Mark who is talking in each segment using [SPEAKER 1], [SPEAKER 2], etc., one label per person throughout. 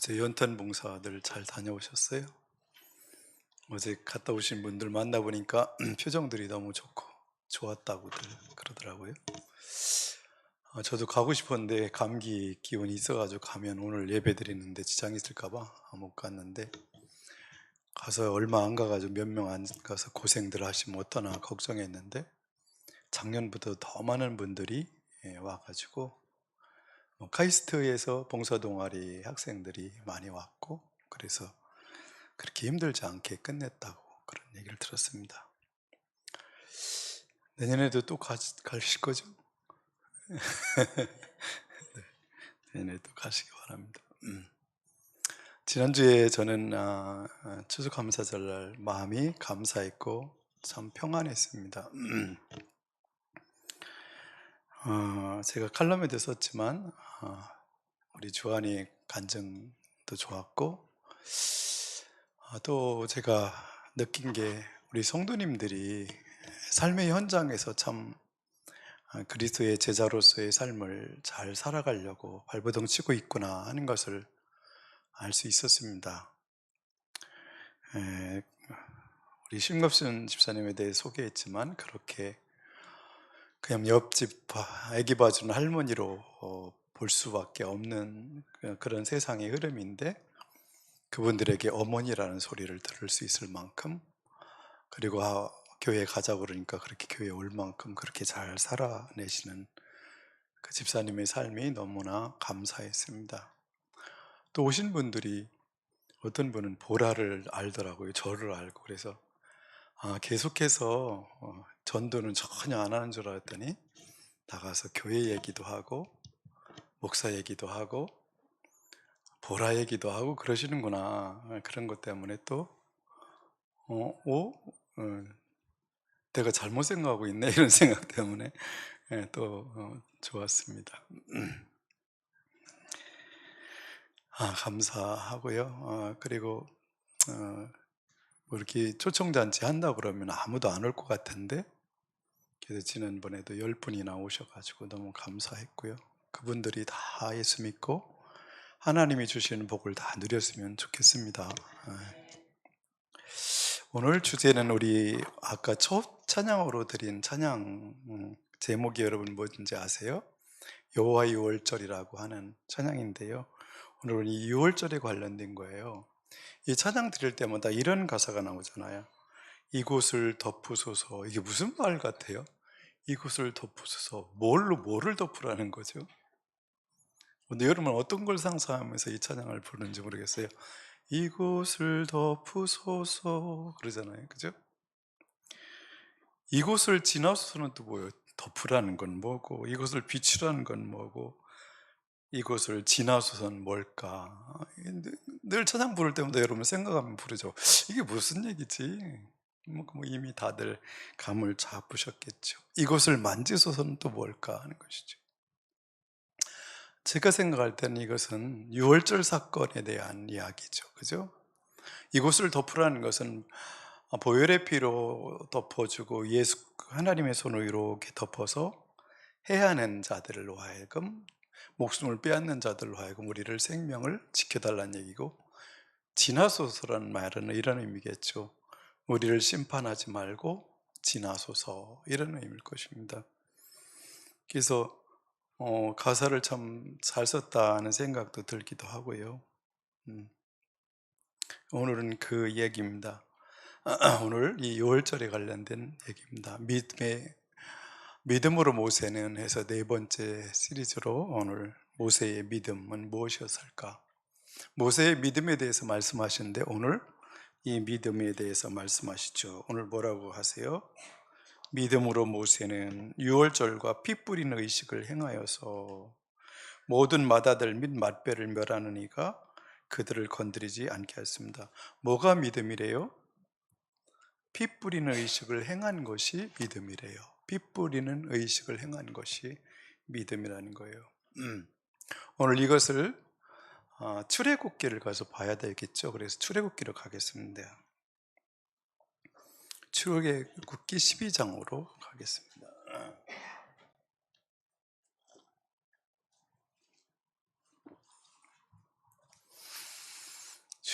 [SPEAKER 1] 어제 연탄 봉사들 잘 다녀오셨어요? 어제 갔다 오신 분들 만나보니까 표정들이 너무 좋고 좋았다고들 그러더라고요. 저도 가고 싶었는데 감기 기운이 있어가지고 가면 오늘 예배 드리는데 지장이 있을까봐 못 갔는데, 가서 얼마 안 가가지고 몇 명 안 가서 고생들 하시면 어떠나 걱정했는데 작년부터 더 많은 분들이 와가지고 카이스트에서 봉사동아리 학생들이 많이 왔고, 그래서 그렇게 힘들지 않게 끝냈다고 그런 얘기를 들었습니다. 내년에도 또 가실 거죠? 내년에도 가시기 바랍니다. 지난주에 저는 추수감사절날 마음이 감사했고 참 평안했습니다. 제가 칼럼에도 썼지만 우리 주한이 간증도 좋았고, 또 제가 느낀 게 우리 성도님들이 삶의 현장에서 참 그리스도의 제자로서의 삶을 잘 살아가려고 발버둥 치고 있구나 하는 것을 알 수 있었습니다. 우리 심갑순 집사님에 대해 소개했지만 그렇게 그냥 옆집 아기 봐주는 할머니로 볼 수밖에 없는 그런 세상의 흐름인데, 그분들에게 어머니라는 소리를 들을 수 있을 만큼, 그리고 교회 가자고 그러니까 그렇게 교회에 올 만큼 그렇게 잘 살아내시는 그 집사님의 삶이 너무나 감사했습니다. 또 오신 분들이 어떤 분은 보라를 알더라고요. 저를 알고. 그래서 계속해서 전도는 전혀 안 하는 줄 알았더니 나가서 교회 얘기도 하고 목사 얘기도 하고 보라 얘기도 하고 그러시는구나. 그런 것 때문에 또 내가 잘못 생각하고 있네 이런 생각 때문에 또 좋았습니다. 감사하고요. 그리고 뭐 이렇게 초청잔치 한다 그러면 아무도 안 올 것 같은데, 그래서 지난번에도 10분이나 오셔가지고 너무 감사했고요. 그분들이 다 예수 믿고 하나님이 주시는 복을 다 누렸으면 좋겠습니다. 오늘 주제는 우리 아까 첫 찬양으로 드린 찬양 제목이 여러분 뭔지 아세요? 여호와 유월절이라고 하는 찬양인데요, 오늘은 이 유월절에 관련된 거예요. 이 찬양 드릴 때마다 이런 가사가 나오잖아요. 이곳을 덮으소서. 이게 무슨 말 같아요? 이곳을 덮으소서. 뭐를 덮으라는 거죠? 근데 여러분 어떤 걸 상상하면서 이 찬양을 부르는지 모르겠어요. 이곳을 덮으소서 그러잖아요, 그죠? 이곳을 지나서는 또 뭐예요? 덮으라는 건 뭐고, 이곳을 비추라는 건 뭐고, 이곳을 지나서선 뭘까? 늘 찬양 부를 때마다 여러분 생각하면 부르죠. 이게 무슨 얘기지? 뭐 이미 다들 감을 잡으셨겠죠. 이곳을 만지소서는 또 뭘까 하는 것이죠. 제가 생각할 때는 이것은 유월절 사건에 대한 이야기죠. 그죠? 이곳을 덮으라는 것은 보혈의 피로 덮어주고 예수 하나님의 손으로 이렇게 덮어서 해하는 자들로 하여금, 목숨을 빼앗는 자들로 하여금 우리를 생명을 지켜달라는 얘기고, 지나소서라는 말은 이런 의미겠죠. 우리를 심판하지 말고 지나소서, 이런 의미일 것입니다. 그래서 가사를 참 잘 썼다는 생각도 들기도 하고요. 오늘은 그 얘기입니다. 오늘 이 6월절에 관련된 얘기입니다. 믿음으로 모세는 해서 네 번째 시리즈로 오늘 모세의 믿음은 무엇이었을까? 모세의 믿음에 대해서 말씀하시는데 오늘 이 믿음에 대해서 말씀하시죠. 오늘 뭐라고 하세요? 믿음으로 모세는 유월절과 피 뿌리는 의식을 행하여서 모든 맏아들 및 맏배를 멸하는 이가 그들을 건드리지 않게 하였습니다. 뭐가 믿음이래요? 피 뿌리는 의식을 행한 것이 믿음이래요. 피 뿌리는 의식을 행한 것이 믿음이라는 거예요. 오늘 이것을 출애굽기를 가서 봐야 되겠죠. 그래서 출애굽기로 가겠습니다. 출애굽기 12장으로 가겠습니다.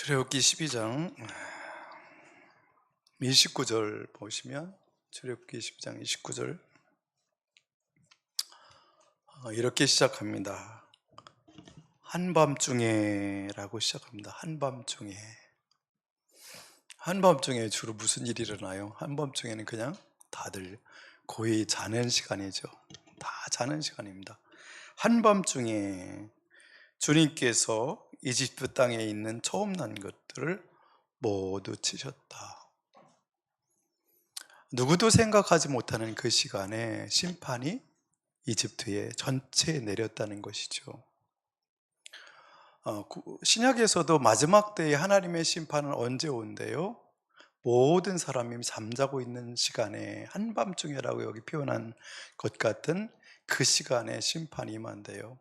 [SPEAKER 1] 출애굽기 12장 29절 보시면, 출애굽기 12장 29절 이렇게 시작합니다. 한밤중에 라고 시작합니다. 한밤중에. 한밤중에 주로 무슨 일이 일어나요? 한밤중에는 그냥 다들 거의 자는 시간이죠. 다 자는 시간입니다. 한밤중에 주님께서 이집트 땅에 있는 처음 난 것들을 모두 치셨다. 누구도 생각하지 못하는 그 시간에 심판이 이집트에 전체에 내렸다는 것이죠. 신약에서도 마지막 때에 하나님의 심판은 언제 온대요? 모든 사람이 잠자고 있는 시간에, 한밤중에라고 여기 표현한 것 같은 그 시간에 심판이 임한대요.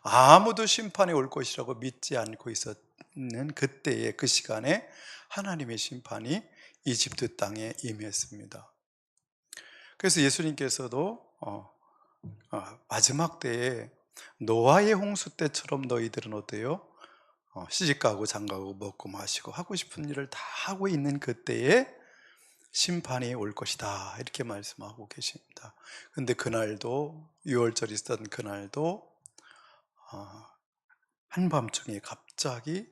[SPEAKER 1] 아무도 심판이 올 것이라고 믿지 않고 있었는 그때의 그 시간에 하나님의 심판이 이집트 땅에 임했습니다. 그래서 예수님께서도 마지막 때에 노아의 홍수 때처럼 너희들은 어때요? 시집가고 장가고 먹고 마시고 하고 싶은 일을 다 하고 있는 그때에 심판이 올 것이다, 이렇게 말씀하고 계십니다. 근데 그날도, 6월절 있었던 그날도 한밤중에 갑자기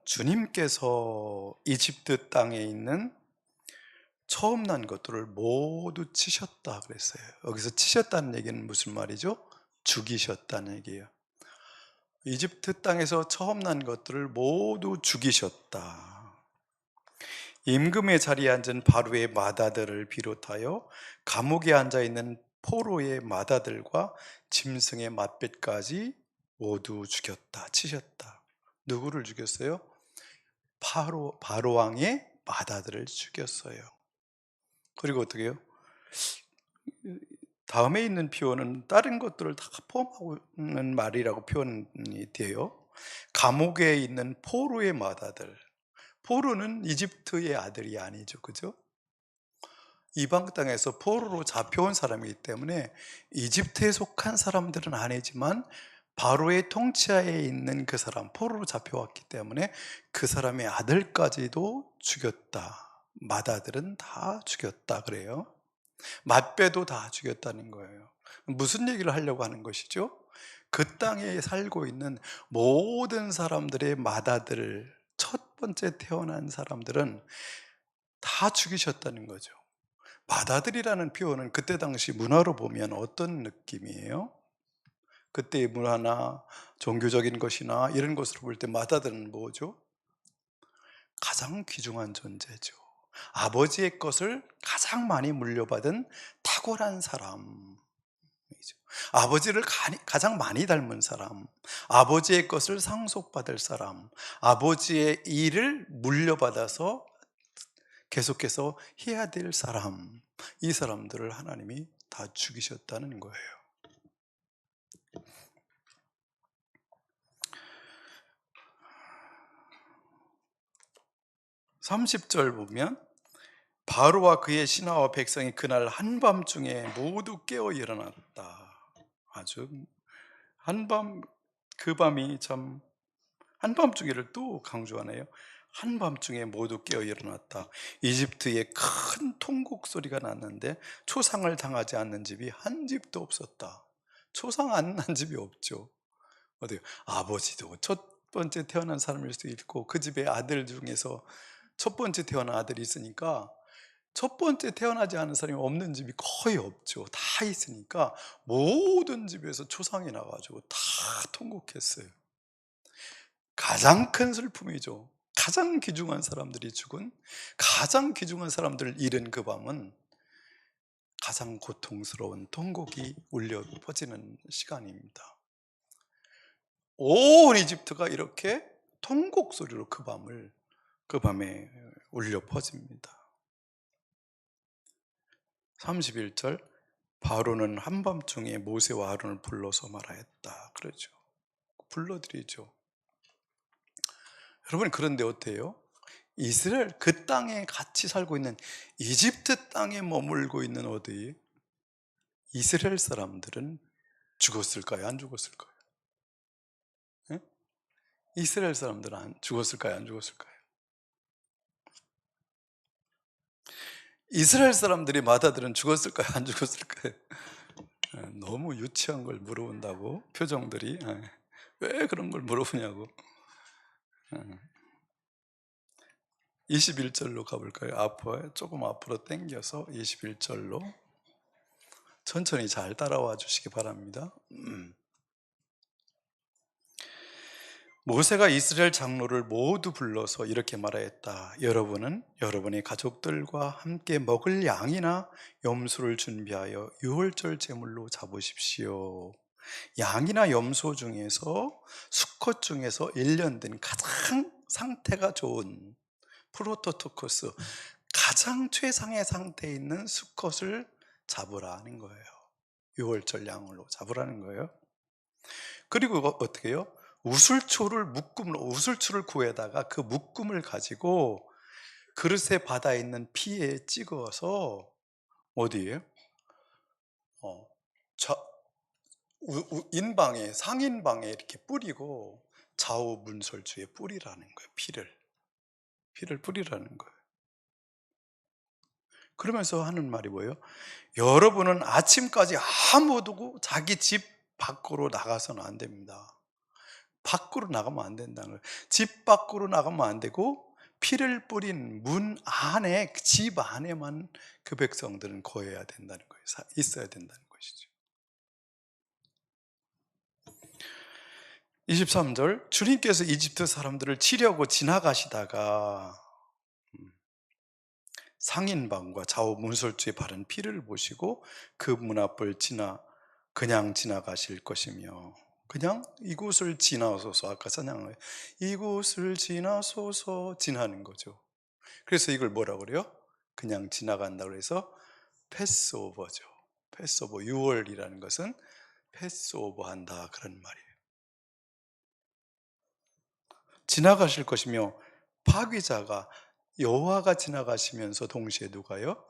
[SPEAKER 1] 주님께서 이집트 땅에 있는 처음 난 것들을 모두 치셨다 그랬어요. 여기서 치셨다는 얘기는 무슨 말이죠? 죽이셨다는 얘기예요. 이집트 땅에서 처음 난 것들을 모두 죽이셨다. 임금의 자리에 앉은 바로의 마다들을 비롯하여 감옥에 앉아있는 포로의 마다들과 짐승의 맏배까지 모두 죽였다, 치셨다. 누구를 죽였어요? 바로 왕의 마다들을 죽였어요. 그리고 어떻게 해요? 다음에 있는 표현은 다른 것들을 다 포함하는 말이라고 표현이 돼요. 감옥에 있는 포로의 마다들. 포로는 이집트의 아들이 아니죠, 그죠? 이방 땅에서 포로로 잡혀온 사람이기 때문에 이집트에 속한 사람들은 아니지만 바로의 통치하에 있는 그 사람, 포로로 잡혀왔기 때문에 그 사람의 아들까지도 죽였다. 마다들은 다 죽였다 그래요. 맏배도 다 죽였다는 거예요. 무슨 얘기를 하려고 하는 것이죠? 그 땅에 살고 있는 모든 사람들의 맏아들, 첫 번째 태어난 사람들은 다 죽이셨다는 거죠. 맏아들이라는 표현은 그때 당시 문화로 보면 어떤 느낌이에요? 그때의 문화나 종교적인 것이나 이런 것으로 볼 때 맏아들은 뭐죠? 가장 귀중한 존재죠. 아버지의 것을 가장 많이 물려받은 탁월한 사람, 아버지를 가장 많이 닮은 사람, 아버지의 것을 상속받을 사람, 아버지의 일을 물려받아서 계속해서 해야 될 사람, 이 사람들을 하나님이 다 죽이셨다는 거예요. 30절 보면, 바로와 그의 신하와 백성이 그날 한밤중에 모두 깨어 일어났다. 아주 한밤, 그 밤이 참, 한밤중에를 또 강조하네요. 한밤중에 모두 깨어 일어났다. 이집트에 큰 통곡 소리가 났는데 초상을 당하지 않는 집이 한 집도 없었다. 초상 안 난 집이 없죠. 어때요? 아버지도 첫 번째 태어난 사람일 수도 있고, 그 집의 아들 중에서 첫 번째 태어난 아들이 있으니까 첫 번째 태어나지 않은 사람이 없는 집이 거의 없죠. 다 있으니까 모든 집에서 초상이 나가지고 다 통곡했어요. 가장 큰 슬픔이죠. 가장 귀중한 사람들이 죽은, 가장 귀중한 사람들을 잃은 그 밤은 가장 고통스러운 통곡이 울려 퍼지는 시간입니다. 온 이집트가 이렇게 통곡 소리로 그 밤에 울려 퍼집니다. 31절, 바로는 한밤중에 모세와 아론을 불러서 말하였다. 그러죠. 불러드리죠. 여러분, 그런데 어때요? 이스라엘 그 땅에 같이 살고 있는, 이집트 땅에 머물고 있는 어디 이스라엘 사람들은 죽었을까요? 안 죽었을까요? 예? 이스라엘 사람들은 안 죽었을까요? 안 죽었을까요? 이스라엘 사람들이 맏아들은 죽었을까요? 안 죽었을까요? 너무 유치한 걸 물어본다고 표정들이. 왜 그런 걸 물어보냐고. 21절로 가볼까요? 조금 앞으로 당겨서 21절로 천천히 잘 따라와 주시기 바랍니다. 모세가 이스라엘 장로를 모두 불러서 이렇게 말하였다. 여러분은 여러분의 가족들과 함께 먹을 양이나 염소를 준비하여 유월절 제물로 잡으십시오. 양이나 염소 중에서 수컷 중에서 1년 된 가장 상태가 좋은 프로토토코스, 가장 최상의 상태에 있는 수컷을 잡으라는 거예요. 유월절 양으로 잡으라는 거예요. 그리고 어떻게 해요? 우슬초를 구해다가 그 묶음을 가지고 그릇에 받아 있는 피에 찍어서 어디에요? 어, 좌, 인방에, 상인방에 이렇게 뿌리고 좌우 문설주에 뿌리라는 거예요. 피를 뿌리라는 거예요. 그러면서 하는 말이 뭐예요? 여러분은 아침까지 아무도 자기 집 밖으로 나가서는 안 됩니다. 밖으로 나가면 안 된다는 거예요. 집 밖으로 나가면 안 되고 피를 뿌린 문 안에, 집 안에만 그 백성들은 거해야 된다는 거예요. 있어야 된다는 것이죠. 23절, 주님께서 이집트 사람들을 치려고 지나가시다가 상인방과 좌우 문설주에 바른 피를 보시고 그 문 앞을 그냥 지나가실 것이며, 그냥 이곳을 지나소서, 아까 찬양을 이곳을 지나소서 지나는 거죠. 그래서 이걸 뭐라고 그래요? 그냥 지나간다고 해서 패스오버죠. 패스오버, 6월이라는 것은 패스오버 한다, 그런 말이에요. 지나가실 것이며, 파귀자가, 여호와가 지나가시면서 동시에 누가요?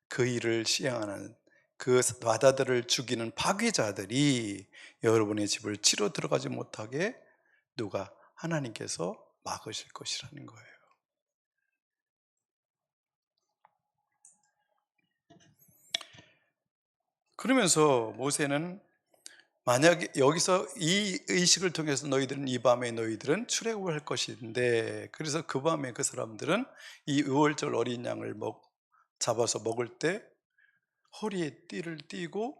[SPEAKER 1] 그 일을 시행하는, 그 마다들을 죽이는 파괴자들이 여러분의 집을 치러 들어가지 못하게 누가, 하나님께서 막으실 것이라는 거예요. 그러면서 모세는, 만약에 여기서 이 의식을 통해서 너희들은 이 밤에 너희들은 출애굽을 할 것인데, 그래서 그 밤에 그 사람들은 이 유월절 어린 양을 잡아서 먹을 때 허리에 띠를 띠고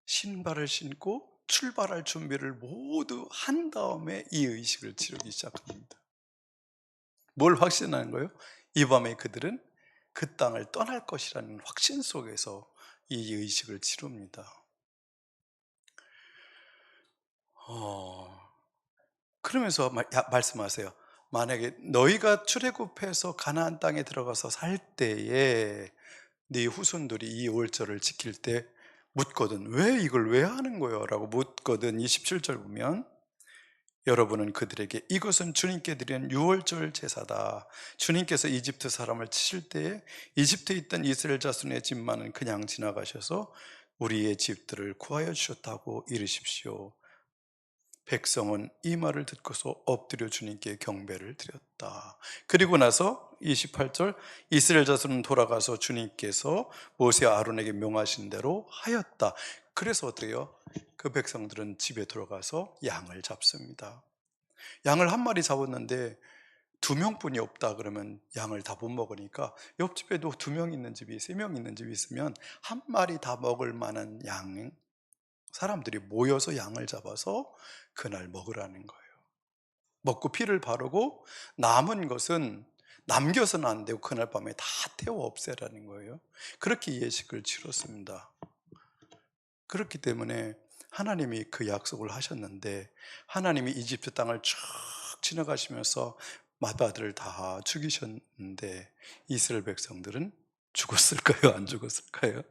[SPEAKER 1] 신발을 신고 출발할 준비를 모두 한 다음에 이 의식을 치르기 시작합니다. 뭘 확신하는 거예요? 이 밤에 그들은 그 땅을 떠날 것이라는 확신 속에서 이 의식을 치릅니다. 그러면서 말씀하세요. 만약에 너희가 출애굽해서 가나안 땅에 들어가서 살 때에 네 후손들이 이 월절을 지킬 때 묻거든, 왜 이걸 왜 하는 거예요? 라고 묻거든. 27절 보면, 여러분은 그들에게 이것은 주님께 드리는 유월절 제사다. 주님께서 이집트 사람을 치실 때에 이집트에 있던 이스라엘 자손의 집만은 그냥 지나가셔서 우리의 집들을 구하여 주셨다고 이르십시오. 백성은 이 말을 듣고서 엎드려 주님께 경배를 드렸다. 그리고 나서 28절, 이스라엘 자손은 돌아가서 주님께서 모세와 아론에게 명하신 대로 하였다. 그래서 어때요? 그 백성들은 집에 들어가서 양을 잡습니다. 양을 한 마리 잡았는데 2명뿐이 없다 그러면 양을 다 못 먹으니까 옆집에도 2명 있는 집이, 3명 있는 집이 있으면 한 마리 다 먹을 만한 양, 사람들이 모여서 양을 잡아서 그날 먹으라는 거예요. 먹고 피를 바르고 남은 것은 남겨서는 안 되고 그날 밤에 다 태워 없애라는 거예요. 그렇게 예식을 치렀습니다. 그렇기 때문에 하나님이 그 약속을 하셨는데, 하나님이 이집트 땅을 쭉 지나가시면서 맏아들을 다 죽이셨는데 이스라엘 백성들은 죽었을까요? 안 죽었을까요?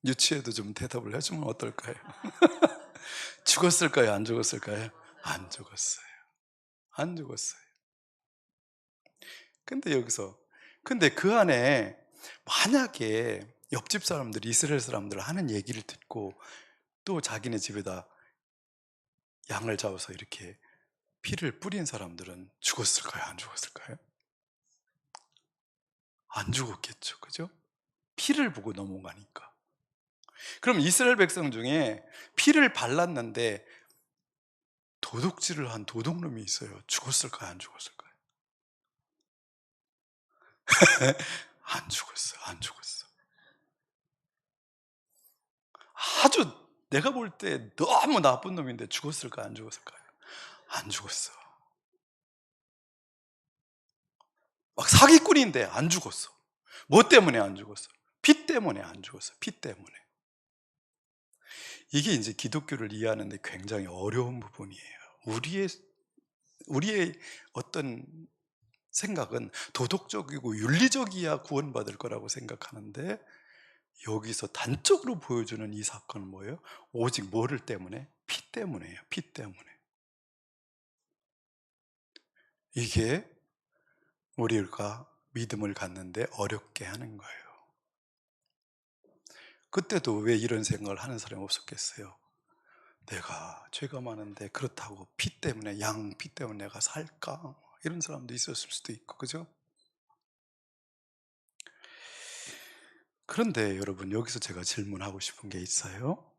[SPEAKER 1] 유치해도 좀 대답을 해주면 어떨까요? 죽었을까요? 안 죽었을까요? 안 죽었어요. 안 죽었어요. 근데 그 안에 만약에 옆집 사람들이 이스라엘 사람들 하는 얘기를 듣고 또 자기네 집에다 양을 잡아서 이렇게 피를 뿌린 사람들은 죽었을까요? 안 죽었을까요? 안 죽었겠죠. 그죠? 피를 보고 넘어가니까. 그럼 이스라엘 백성 중에 피를 발랐는데 도둑질을 한 도둑놈이 있어요. 죽었을까요? 안 죽었을까요? 안 죽었어. 안 죽었어. 아주 내가 볼 때 너무 나쁜 놈인데 죽었을까요? 안 죽었을까요? 안 죽었어. 막 사기꾼인데 안 죽었어. 뭐 때문에 안 죽었어? 피 때문에 안 죽었어. 피 때문에. 이게 이제 기독교를 이해하는데 굉장히 어려운 부분이에요. 우리의 어떤 생각은 도덕적이고 윤리적이야 구원받을 거라고 생각하는데, 여기서 단적으로 보여주는 이 사건은 뭐예요? 오직 뭐를 때문에? 피 때문에요. 피 때문에. 이게 우리가 믿음을 갖는데 어렵게 하는 거예요. 그때도 왜 이런 생각을 하는 사람이 없었겠어요? 내가 죄가 많은데 그렇다고 피 때문에, 양 피 때문에 내가 살까? 이런 사람도 있었을 수도 있고, 그죠? 그런데 여러분, 여기서 제가 질문하고 싶은 게 있어요.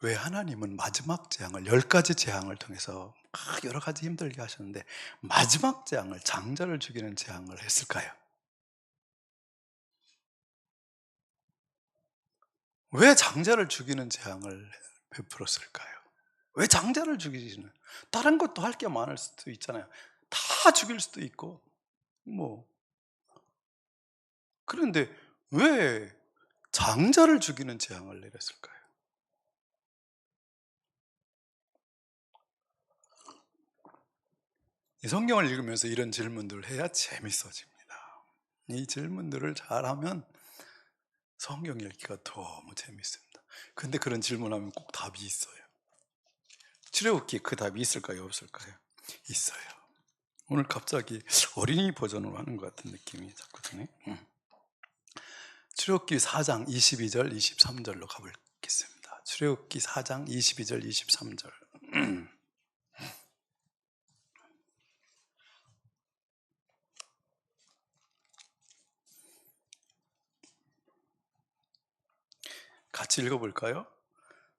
[SPEAKER 1] 왜 하나님은 마지막 재앙을, 10가지 재앙을 통해서 막 여러 가지 힘들게 하셨는데 마지막 재앙을, 장자를 죽이는 재앙을 했을까요? 왜 장자를 죽이는 재앙을 베풀었을까요? 왜 장자를 죽이시는? 다른 것도 할 게 많을 수도 있잖아요. 다 죽일 수도 있고 뭐. 그런데 왜 장자를 죽이는 재앙을 내렸을까요? 이 성경을 읽으면서 이런 질문들을 해야 재밌어집니다. 이 질문들을 잘하면 성경 읽기가 너무 재밌습니다. 근데 그런 질문하면 꼭 답이 있어요. 출애굽기 그 답이 있을까요? 없을까요? 있어요. 오늘 갑자기 어린이 버전으로 하는 것 같은 느낌이 자꾸 드네. 출애굽기 4장 22절 23절로 가보겠습니다. 출애굽기 4장 22절 23절. 같이 읽어볼까요?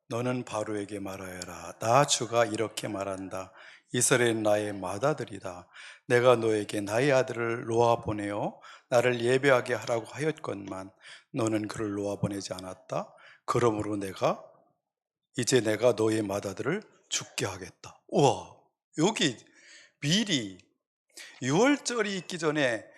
[SPEAKER 1] 너는 바로에게 말하여라. 나 주가 이렇게 말한다. 이스라엘 나의 맏아들이다. 내가 너에게 나의 아들을 놓아 보내어 나를 예배하게 하라고 하였건만 너는 그를 놓아 보내지 않았다. 그러므로 내가 너의 맏아들을 죽게 하겠다. 우와, 여기 미리 6월절이 있기 전에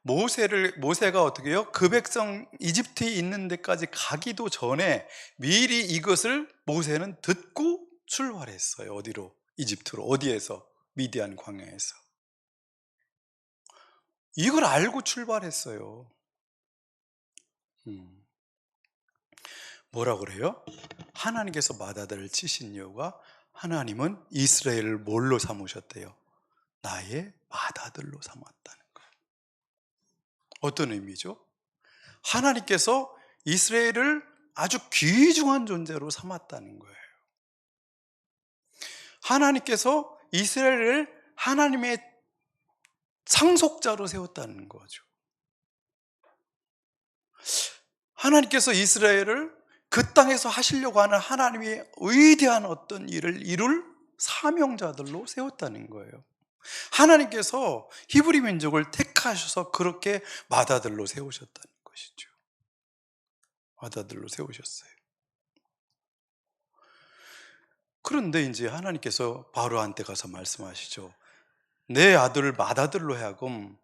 [SPEAKER 1] 모세가 어떻게 해요? 그 백성 이집트에 있는 데까지 가기도 전에 미리 이것을 모세는 듣고 출발했어요. 어디로? 이집트로. 어디에서? 미디안 광야에서. 이걸 알고 출발했어요. 음. 뭐라 그래요? 하나님께서 맏아들을 치신 이유가, 하나님은 이스라엘을 뭘로 삼으셨대요? 나의 맏아들로 삼았다는 거예요. 어떤 의미죠? 하나님께서 이스라엘을 아주 귀중한 존재로 삼았다는 거예요. 하나님께서 이스라엘을 하나님의 상속자로 세웠다는 거죠. 하나님께서 이스라엘을 그 땅에서 하시려고 하는 하나님의 위대한 어떤 일을 이룰 사명자들로 세웠다는 거예요. 하나님께서 히브리 민족을 택하셔서 그렇게 맏아들로 세우셨다는 것이죠. 맏아들로 세우셨어요. 그런데 이제 하나님께서 바로한테 가서 말씀하시죠. 내 아들을 맏아들로 하여금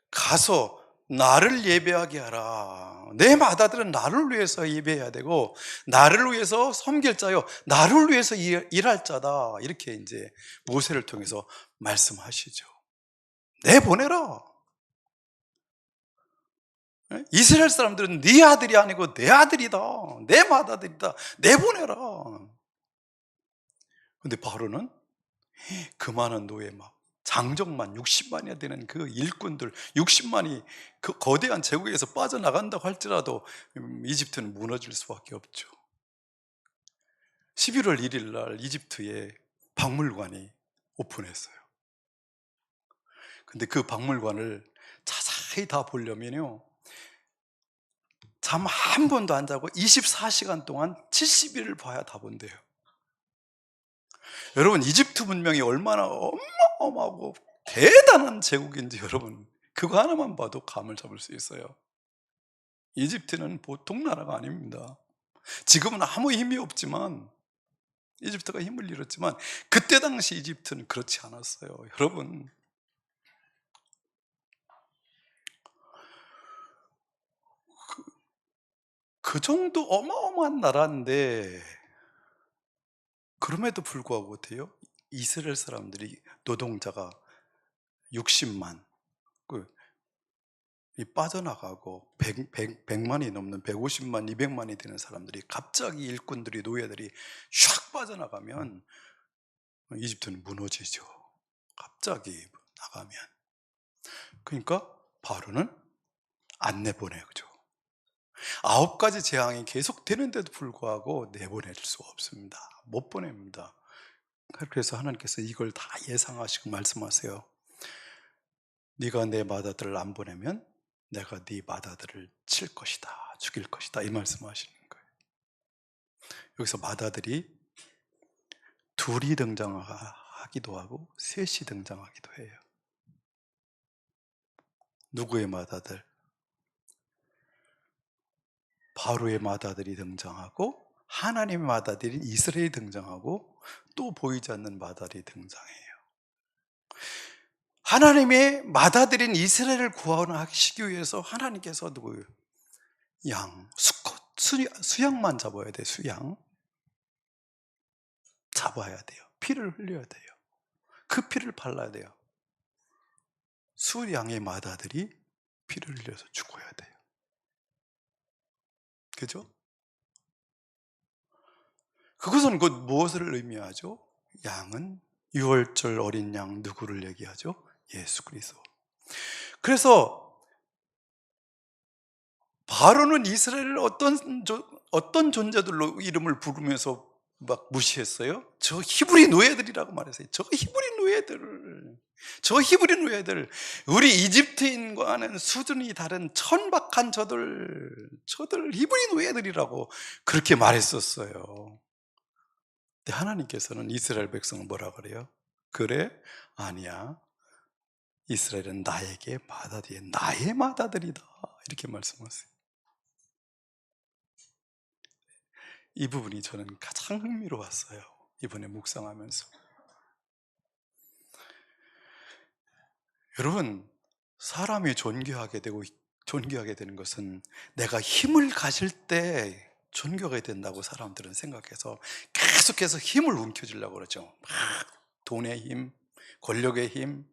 [SPEAKER 1] 가서 나를 예배하게 하라. 내 맏아들은 나를 위해서 예배해야 되고 나를 위해서 섬길 자요, 나를 위해서 일할 자다. 이렇게 이제 모세를 통해서 말씀하시죠. 내보내라. 이스라엘 사람들은 네 아들이 아니고 내 아들이다. 내 맏아들이다. 내보내라. 근데 바로는 그 많은 노예, 막 장정만 60만이나 되는 그 일꾼들 60만이 그 거대한 제국에서 빠져나간다고 할지라도 이집트는 무너질 수밖에 없죠. 11월 1일 날 이집트에 박물관이 오픈했어요. 근데 그 박물관을 자세히 다 보려면요, 잠 한 번도 안 자고 24시간 동안 70일을 봐야 다 본대요. 여러분, 이집트 문명이 얼마나 어마어마하고 대단한 제국인지 여러분, 그거 하나만 봐도 감을 잡을 수 있어요. 이집트는 보통 나라가 아닙니다. 지금은 아무 힘이 없지만, 이집트가 힘을 잃었지만 그때 당시 이집트는 그렇지 않았어요. 여러분, 그 정도 어마어마한 나라인데, 그럼에도 불구하고 어때요? 이스라엘 사람들이, 노동자가 60만, 이 빠져나가고 100만이 넘는 150만, 200만이 되는 사람들이 갑자기 일꾼들이, 노예들이 샥 빠져나가면 이집트는 무너지죠. 갑자기 나가면. 그러니까 바로는 안 내보내죠. 9가지 재앙이 계속되는데도 불구하고 내보낼 수 없습니다. 못 보냅니다. 그래서 하나님께서 이걸 다 예상하시고 말씀하세요. 네가 내 맏아들을 안 보내면 내가 네 맏아들을 칠 것이다, 죽일 것이다, 이 말씀하시는 거예요. 여기서 맏아들이 둘이 등장하기도 하고 셋이 등장하기도 해요. 누구의 맏아들? 바로의 맏아들이 등장하고, 하나님의 맏아들인 이스라엘이 등장하고, 또 보이지 않는 맏아들이 등장해요. 하나님의 맏아들인 이스라엘을 구원하시기 위해서 하나님께서 누구예요? 수컷, 수양만 잡아야 돼요. 수양 잡아야 돼요. 피를 흘려야 돼요. 그 피를 발라야 돼요. 수양의 맏아들이 피를 흘려서 죽어야 돼요. 그죠? 그것은 곧 무엇을 의미하죠? 양은, 유월절 어린 양, 누구를 얘기하죠? 예수 그리스도. 그래서 바로는 이스라엘을 어떤 존재들로 이름을 부르면서 막 무시했어요? 저 히브리 노예들이라고 말했어요. 저 히브리 노예들, 우리 이집트인과는 수준이 다른 천박한 저들 히브리 노예들이라고 그렇게 말했었어요. 근데 하나님께서는 이스라엘 백성을 뭐라 그래요? 그래? 아니야. 이스라엘은 나에게 맏아들이야. 나의 맏아들이다. 이렇게 말씀하세요. 이 부분이 저는 가장 흥미로웠어요. 이번에 묵상하면서. 여러분, 사람이 존귀하게 되는 것은 내가 힘을 가질 때 존귀하게 된다고 사람들은 생각해서 계속해서 힘을 움켜쥐려고 그러죠. 막 돈의 힘, 권력의 힘,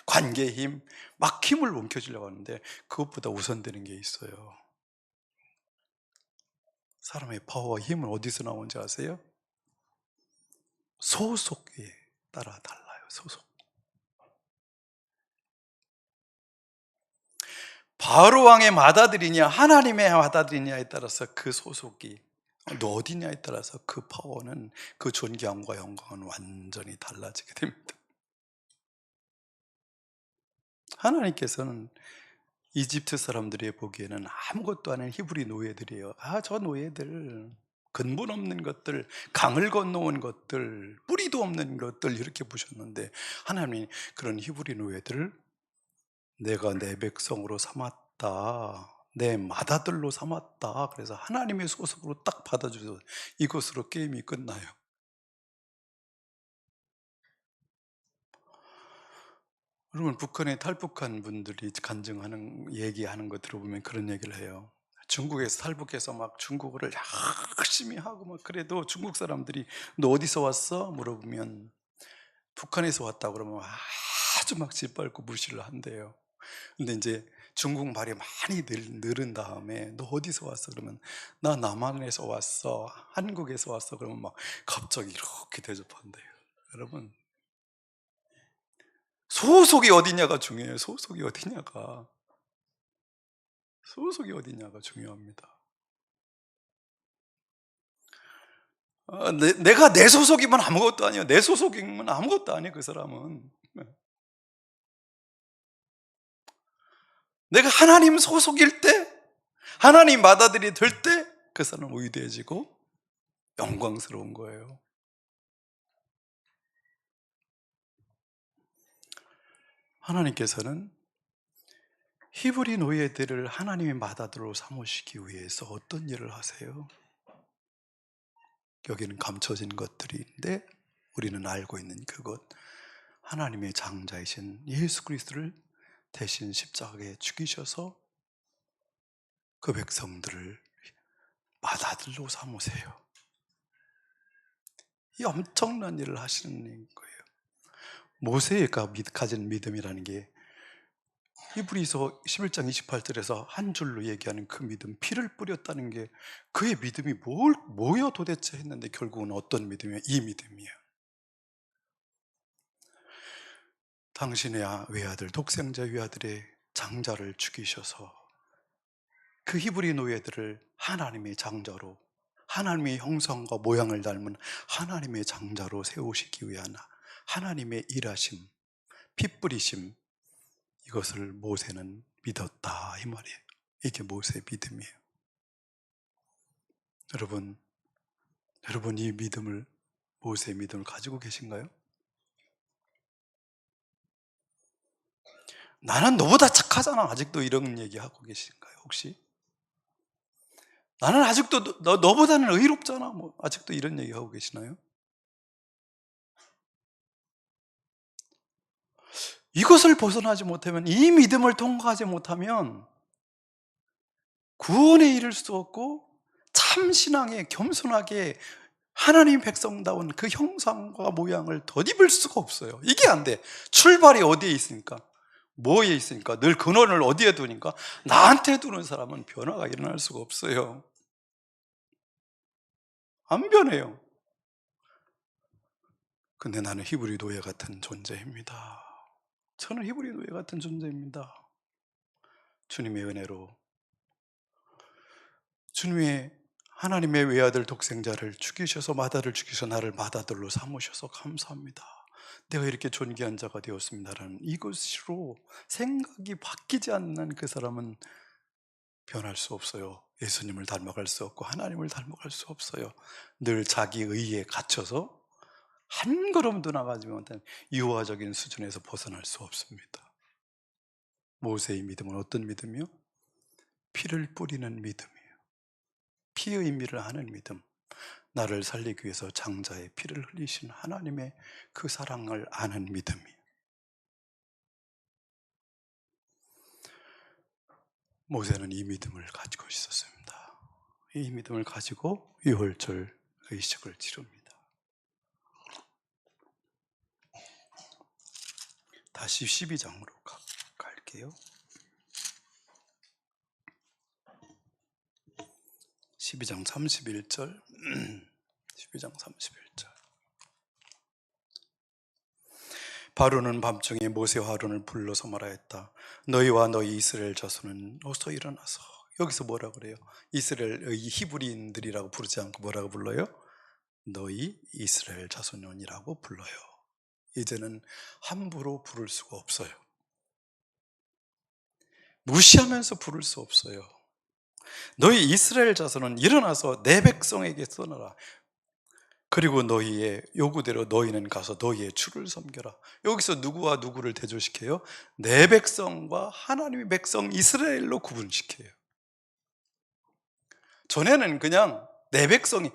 [SPEAKER 1] 관계의 힘, 막 힘을 움켜쥐려고 하는데, 그것보다 우선되는 게 있어요. 사람의 파워와 힘은 어디서 나오는지 아세요? 소속에 따라 달라요. 소속. 바로 왕의 맏아들이냐 하나님의 맏아들이냐에 따라서 그 소속이, 너 어디냐에 따라서 그 파워는, 그 존귀함과 영광은 완전히 달라지게 됩니다. 하나님께서는 이집트 사람들이 보기에는 아무것도 아닌 히브리 노예들이에요. 저 노예들, 근본 없는 것들, 강을 건너온 것들, 뿌리도 없는 것들, 이렇게 보셨는데, 하나님이 그런 히브리 노예들을 내가 내 백성으로 삼았다, 내 맏아들로 삼았다, 그래서 하나님의 소속으로 딱 받아주셔서 이것으로 게임이 끝나요. 여러분, 북한에 탈북한 분들이 얘기하는 거 들어보면 그런 얘기를 해요. 중국에서 탈북해서 막 중국어를 열심히 하고 막, 그래도 중국 사람들이 너 어디서 왔어? 물어보면 북한에서 왔다고 그러면 아주 막 짓밟고 무시를 한대요. 근데 이제 중국말이 많이 늘은 다음에 너 어디서 왔어? 그러면 나 남한에서 왔어, 한국에서 왔어, 그러면 막 갑자기 이렇게 대접한대요. 여러분, 소속이 어디냐가 중요해요. 소속이 어디냐가 중요합니다. 내가 내 소속이면 아무것도 아니에요. 내 소속이면 아무것도 아니에요. 그 사람은. 내가 하나님 소속일 때, 하나님 맏아들이 될 때 그 사람은 위대해지고 영광스러운 거예요. 하나님께서는 히브리 노예들을 하나님의 맏아들로 삼으시기 위해서 어떤 일을 하세요? 여기는 감춰진 것들인데 우리는 알고 있는 그것, 하나님의 장자이신 예수 그리스도를 대신 십자가에 죽이셔서 그 백성들을 맏아들로 삼으세요. 이 엄청난 일을 하시는 거예요. 모세가 가진 믿음이라는 게 히브리서 11장 28절에서 한 줄로 얘기하는 그 믿음, 피를 뿌렸다는 게 그의 믿음이 뭐여 도대체 했는데 결국은 어떤 믿음이에요? 이 믿음이에요. 당신의 외아들, 독생자 외아들의 장자를 죽이셔서 그 히브리 노예들을 하나님의 장자로, 하나님의 형상과 모양을 닮은 하나님의 장자로 세우시기 위한 하나님의 일하심, 피 뿌리심, 이것을 모세는 믿었다 이 말이에요. 이게 모세의 믿음이에요. 여러분 이 믿음을, 모세의 믿음을 가지고 계신가요? 나는 너보다 착하잖아. 아직도 이런 얘기하고 계신가요? 혹시? 나는 아직도 너보다는 의롭잖아. 뭐 아직도 이런 얘기하고 계시나요? 이것을 벗어나지 못하면, 이 믿음을 통과하지 못하면 구원에 이를 수 없고 참 신앙에 겸손하게 하나님 백성다운 그 형상과 모양을 덧입을 수가 없어요. 이게 안 돼. 출발이 어디에 있으니까? 뭐에 있으니까? 늘 근원을 어디에 두니까? 나한테 두는 사람은 변화가 일어날 수가 없어요. 안 변해요. 근데 나는 히브리 노예 같은 존재입니다. 저는 히브리 노예 같은 존재입니다. 주님의 은혜로, 주님의 하나님의 외아들 독생자를 죽이셔서, 맏아들을 죽이셔서 나를 맏아들로 삼으셔서 감사합니다. 내가 이렇게 존귀한 자가 되었습니다라는 이것으로 생각이 바뀌지 않는 그 사람은 변할 수 없어요. 예수님을 닮아갈 수 없고 하나님을 닮아갈 수 없어요. 늘 자기 의에 갇혀서 한 걸음도 나가지 못한 유아적인 수준에서 벗어날 수 없습니다. 모세의 믿음은 어떤 믿음이요? 피를 뿌리는 믿음이에요. 피의 의미를 아는 믿음. 나를 살리기 위해서 장자의 피를 흘리신 하나님의 그 사랑을 아는 믿음이에요. 모세는 이 믿음을 가지고 있었습니다. 이 믿음을 가지고 유월절 의식을 치릅니다. 다시 12장으로 갈게요. 12장 31절 12장 31절. 바로는 밤중에 모세와 아론을 불러서 말하였다. 너희와 너희 이스라엘 자손은 어서 일어나서. 여기서 뭐라 그래요? 이스라엘의 히브리인들이라고 부르지 않고 뭐라고 불러요? 너희 이스라엘 자손이라고 불러요. 이제는 함부로 부를 수가 없어요. 무시하면서 부를 수 없어요. 너희 이스라엘 자손은 일어나서 내 백성에게 써너라. 그리고 너희의 요구대로 너희는 가서 너희의 주를 섬겨라. 여기서 누구와 누구를 대조시켜요? 내 백성과 하나님의 백성 이스라엘로 구분시켜요. 전에는 그냥 내 백성이,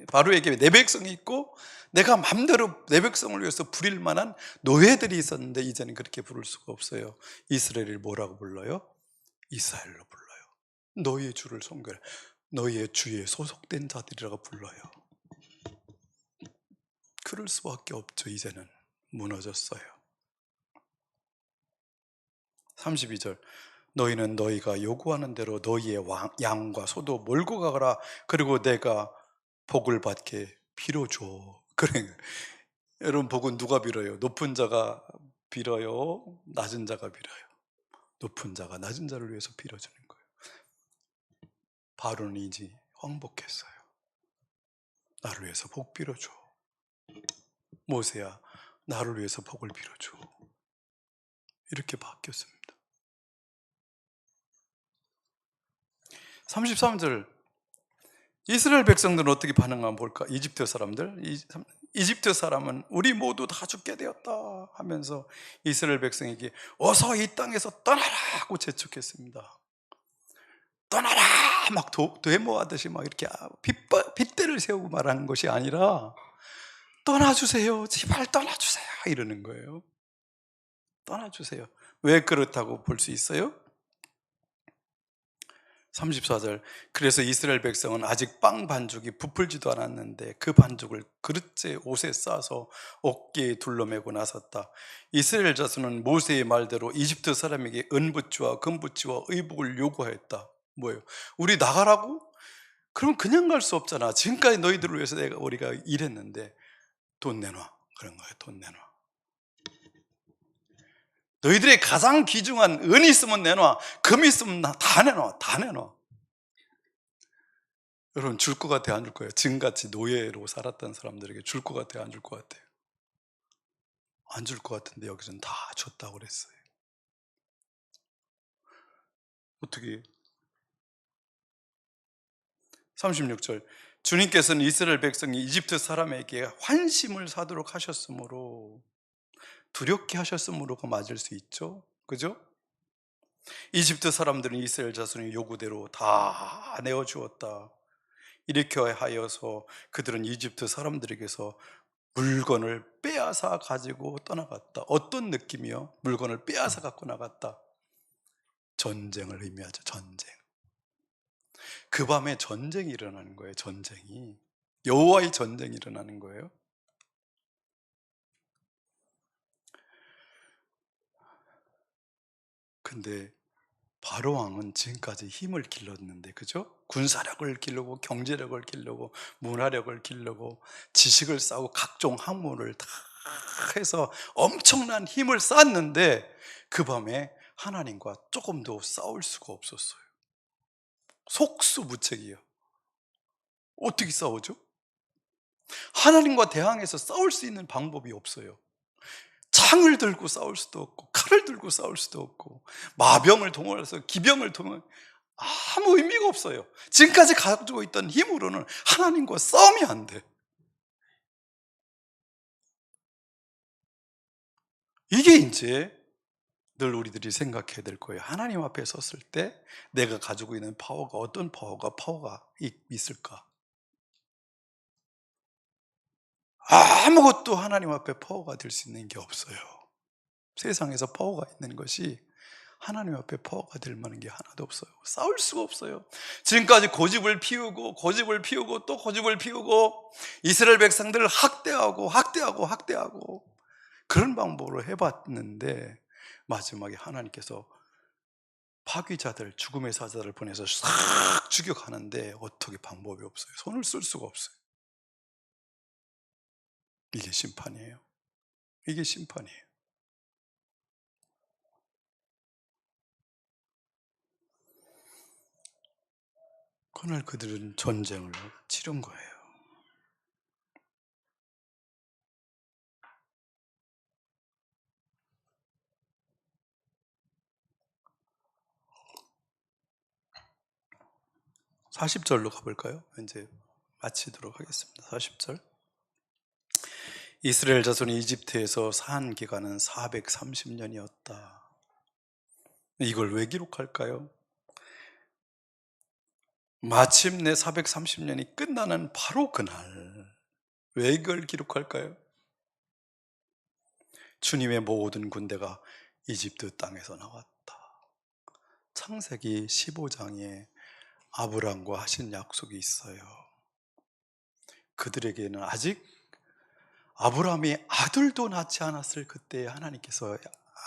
[SPEAKER 1] 바로에게 내 백성이 있고 내가 맘대로 내 백성을 위해서 부릴 만한 노예들이 있었는데 이제는 그렇게 부를 수가 없어요. 이스라엘을 뭐라고 불러요? 이스라엘로 불러요. 너희의 주를 섬겨라. 너희의 주에 소속된 자들이라고 불러요. 그럴 수밖에 없죠. 이제는 무너졌어요. 32절. 너희는 너희가 요구하는 대로 너희의 양과 소도 몰고 가거라. 그리고 내가 복을 받게 빌어줘. 그래. 여러분, 복은 누가 빌어요? 높은 자가 빌어요? 낮은 자가 빌어요? 높은 자가 낮은 자를 위해서 빌어주는 거예요. 바로는 이제 황복했어요. 나를 위해서 복 빌어줘. 모세야, 나를 위해서 복을 빌어줘. 이렇게 바뀌었습니다. 33절, 이스라엘 백성들은 어떻게 반응하면 볼까? 이집트 사람들, 이집트 사람은 우리 모두 다 죽게 되었다 하면서 이스라엘 백성에게 어서 이 땅에서 떠나라고 재촉했습니다. 떠나라! 막 데모하듯이 막 이렇게 빗대를 세우고 말하는 것이 아니라 떠나주세요. 제발 떠나주세요. 이러는 거예요. 떠나주세요. 왜 그렇다고 볼 수 있어요? 34절, 그래서 이스라엘 백성은 아직 빵 반죽이 부풀지도 않았는데 그 반죽을 그릇째 옷에 싸서 어깨에 둘러매고 나섰다. 이스라엘 자손은 모세의 말대로 이집트 사람에게 은부치와 금부치와 의복을 요구하였다. 뭐예요? 우리 나가라고? 그럼 그냥 갈 수 없잖아. 지금까지 너희들을 위해서 우리가 일했는데 돈 내놔. 그런 거예요. 돈 내놔. 너희들의 가장 귀중한 은이 있으면 내놔. 금이 있으면 다 내놔. 다 내놔. 여러분, 줄 것 같아요? 안 줄 거예요? 지금같이 노예로 살았던 사람들에게 줄 것 같아요? 안 줄 것 같아요? 안 줄 것 같은데 여기서는 다 줬다고 그랬어요. 어떻게? 36절, 주님께서는 이스라엘 백성이 이집트 사람에게 환심을 사도록 하셨으므로, 두렵게 하셨으므로가 맞을 수 있죠. 그죠? 이집트 사람들은 이스라엘 자손의 요구대로 다 내어주었다. 이렇게 하여서 그들은 이집트 사람들에게서 물건을 빼앗아 가지고 떠나갔다. 어떤 느낌이요? 물건을 빼앗아 갖고 나갔다. 전쟁을 의미하죠. 전쟁. 그 밤에 전쟁이 일어나는 거예요. 전쟁이. 여호와의 전쟁이 일어나는 거예요. 근데 바로 왕은 지금까지 힘을 길렀는데, 그죠? 군사력을 기르고 경제력을 기르고 문화력을 기르고 지식을 쌓고 각종 학문을 다 해서 엄청난 힘을 쌓았는데 그 밤에 하나님과 조금도 싸울 수가 없었어요. 속수무책이에요. 어떻게 싸우죠? 하나님과 대항해서 싸울 수 있는 방법이 없어요. 창을 들고 싸울 수도 없고 칼을 들고 싸울 수도 없고 마병을 동원해서 기병을 동원, 아무 의미가 없어요. 지금까지 가지고 있던 힘으로는 하나님과 싸움이 안 돼. 이게 이제 늘 우리들이 생각해야 될 거예요. 하나님 앞에 섰을 때 내가 가지고 있는 파워가 어떤 파워가 있을까? 아무것도 하나님 앞에 파워가 될 수 있는 게 없어요. 세상에서 파워가 있는 것이 하나님 앞에 파워가 될 만한 게 하나도 없어요. 싸울 수가 없어요. 지금까지 고집을 피우고 고집을 피우고 또 고집을 피우고 이스라엘 백성들을 학대하고 그런 방법으로 해봤는데 마지막에 하나님께서 파귀자들, 죽음의 사자를 보내서 싹 죽여가는데 어떻게 방법이 없어요. 손을 쓸 수가 없어요. 이게 심판이에요. 이게 심판이에요. 그날 그들은 전쟁을 치른 거예요. 40절로 가볼까요? 이제 마치도록 하겠습니다. 40절. 이스라엘 자손이 이집트에서 산 기간은 430년이었다. 이걸 왜 기록할까요? 마침내 430년이 끝나는 바로 그날. 왜 이걸 기록할까요? 주님의 모든 군대가 이집트 땅에서 나왔다. 창세기 15장에 아브라함과 하신 약속이 있어요. 그들에게는 아직 아브라함이 아들도 낳지 않았을 그때 하나님께서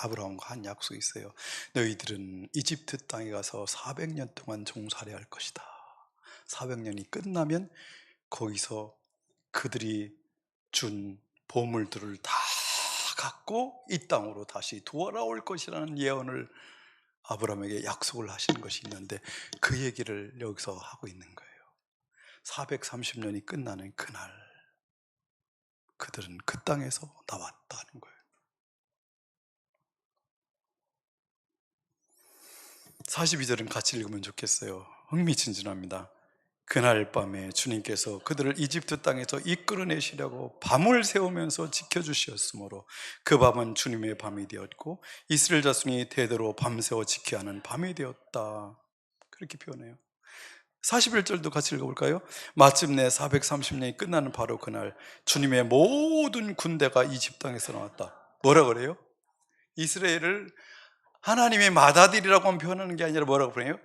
[SPEAKER 1] 아브라함과 한 약속이 있어요. 너희들은 이집트 땅에 가서 400년 동안 종살이 할 것이다. 400년이 끝나면 거기서 그들이 준 보물들을 다 갖고 이 땅으로 다시 돌아올 것이라는 예언을 아브라함에게 약속을 하신 것이 있는데 그 얘기를 여기서 하고 있는 거예요. 430년이 끝나는 그날 그들은 그 땅에서 나왔다는 거예요. 42절은 같이 읽으면 좋겠어요. 흥미진진합니다. 그날 밤에 주님께서 그들을 이집트 땅에서 이끌어내시려고 밤을 새우면서 지켜주셨으므로 그 밤은 주님의 밤이 되었고 이스라엘 자손이 대대로 밤새워 지켜야 하는 밤이 되었다. 그렇게 표현해요. 41절도 같이 읽어볼까요? 마침내 430년이 끝나는 바로 그날 주님의 모든 군대가 이집트 땅에서 나왔다. 뭐라 그래요? 이스라엘을 하나님의 맏아들이라고 표현하는 게 아니라 뭐라고 표현해요?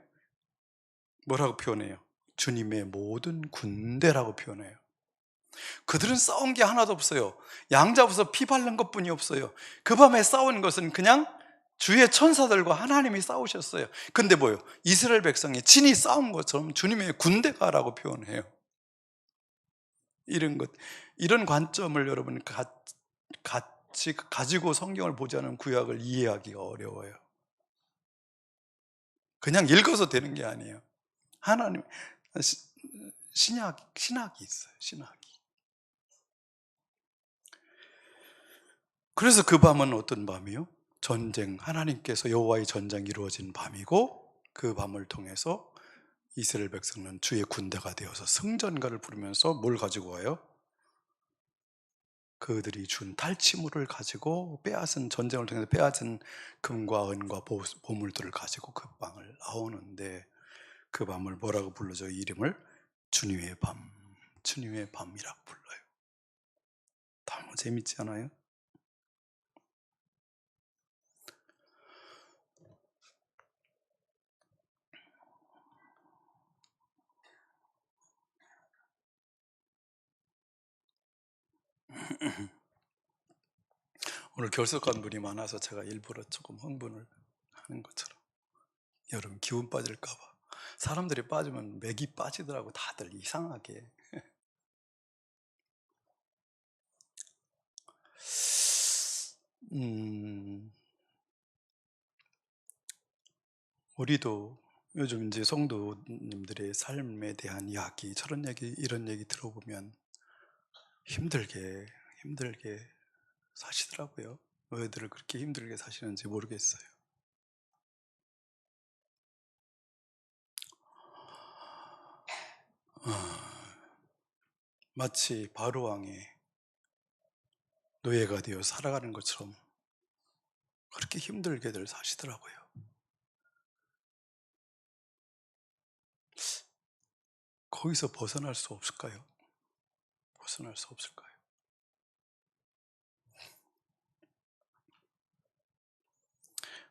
[SPEAKER 1] 뭐라고 표현해요? 주님의 모든 군대라고 표현해요. 그들은 싸운 게 하나도 없어요. 양 잡아서 피 바른 것뿐이 없어요. 그 밤에 싸운 것은 그냥 주의 천사들과 하나님이 싸우셨어요. 근데 뭐요? 이스라엘 백성이 진이 싸운 것처럼 주님의 군대가라고 표현해요. 이런 관점을 여러분 같이 가지고 성경을 보자는 구약을 이해하기가 어려워요. 그냥 읽어서 되는 게 아니에요. 하나님, 신학이 있어요. 신학이. 그래서 그 밤은 어떤 밤이요? 전쟁, 하나님께서 여호와의 전쟁이 이루어진 밤이고 그 밤을 통해서 이스라엘 백성은 주의 군대가 되어서 승전가를 부르면서 뭘 가지고 와요? 그들이 준 탈취물을 가지고 빼앗은, 전쟁을 통해서 빼앗은 금과 은과 보물들을 가지고 그 밤을 나오는데 그 밤을 뭐라고 불러줘? 이름을 주님의 밤, 주님의 밤이라고 불러요. 너무 재밌지 않아요? 오늘 결석한 분이 많아서 제가 일부러 조금 흥분을 하는 것처럼. 여러분 기운 빠질까 봐. 사람들이 빠지면 맥이 빠지더라고. 다들 이상하게. 우리도 요즘 이제 성도님들의 삶에 대한 이야기, 저런 얘기, 이런 얘기 들어보면 힘들게 사시더라고요. 왜들 그렇게 힘들게 사시는지 모르겠어요. 마치 바로왕의 노예가 되어 살아가는 것처럼 그렇게 힘들게들 사시더라고요. 거기서 벗어날 수 없을까요? 벗어날 수 없을까요?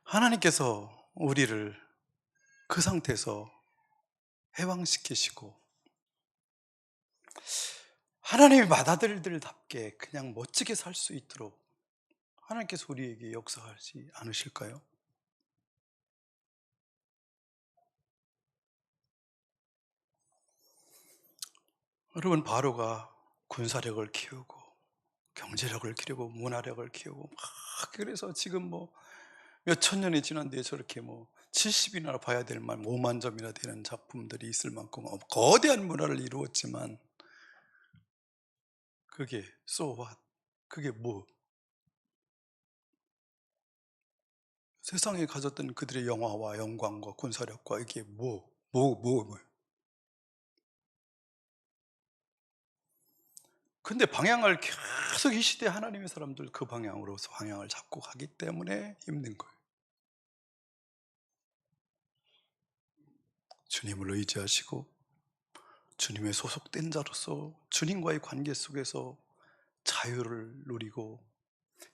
[SPEAKER 1] 하나님께서 우리를 그 상태에서 해방시키시고 하나님의 맏아들들답게 그냥 멋지게 살 수 있도록 하나님께서 우리에게 역사하지 않으실까요? 여러분 바로가 군사력을 키우고 경제력을 키우고 문화력을 키우고 막 그래서 지금 뭐 몇천 년이 지난 뒤에 저렇게 뭐 70이나 봐야 될 만 5만 점이나 되는 작품들이 있을 만큼 거대한 문화를 이루었지만 그게 so what? 그게 뭐? 세상에 가졌던 그들의 영화와 영광과 군사력과 이게 뭐. 근데 방향을 계속 이 시대 하나님의 사람들 그 방향으로서 방향을 잡고 가기 때문에 힘든 거예요. 주님을 의지하시고 주님의 소속된 자로서 주님과의 관계 속에서 자유를 누리고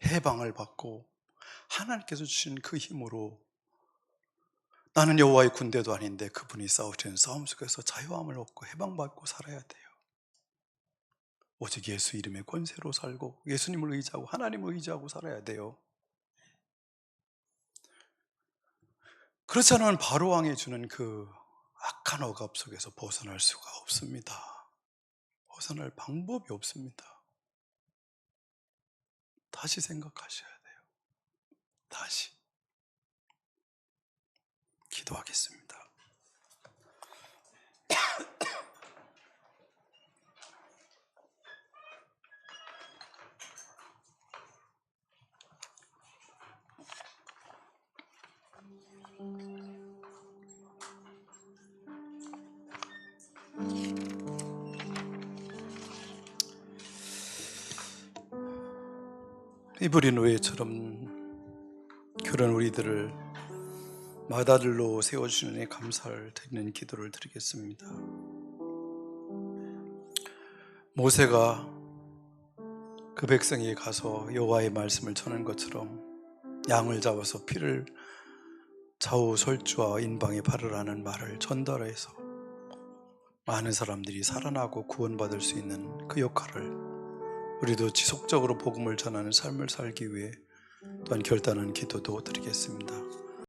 [SPEAKER 1] 해방을 받고 하나님께서 주신 그 힘으로 나는 여호와의 군대도 아닌데 그분이 싸우시는 싸움 속에서 자유함을 얻고 해방받고 살아야 돼요. 오직 예수 이름의 권세로 살고 예수님을 의지하고 하나님을 의지하고 살아야 돼요. 그렇지 않으면 바로왕이 주는 그 악한 억압 속에서 벗어날 수가 없습니다. 벗어날 방법이 없습니다. 다시 생각하셔야 돼요. 다시 기도하겠습니다. 이브리 노예처럼 그런 우리들을 마다들로 세워주시는 데 감사를 드리는 기도를 드리겠습니다. 모세가 그 백성이 가서 여호와의 말씀을 전한 것처럼 양을 잡아서 피를 좌우 설주와 인방에 바르라는 말을 전달해서 많은 사람들이 살아나고 구원받을 수 있는 그 역할을 우리도 지속적으로 복음을 전하는 삶을 살기 위해 또한 결단한 기도도 드리겠습니다.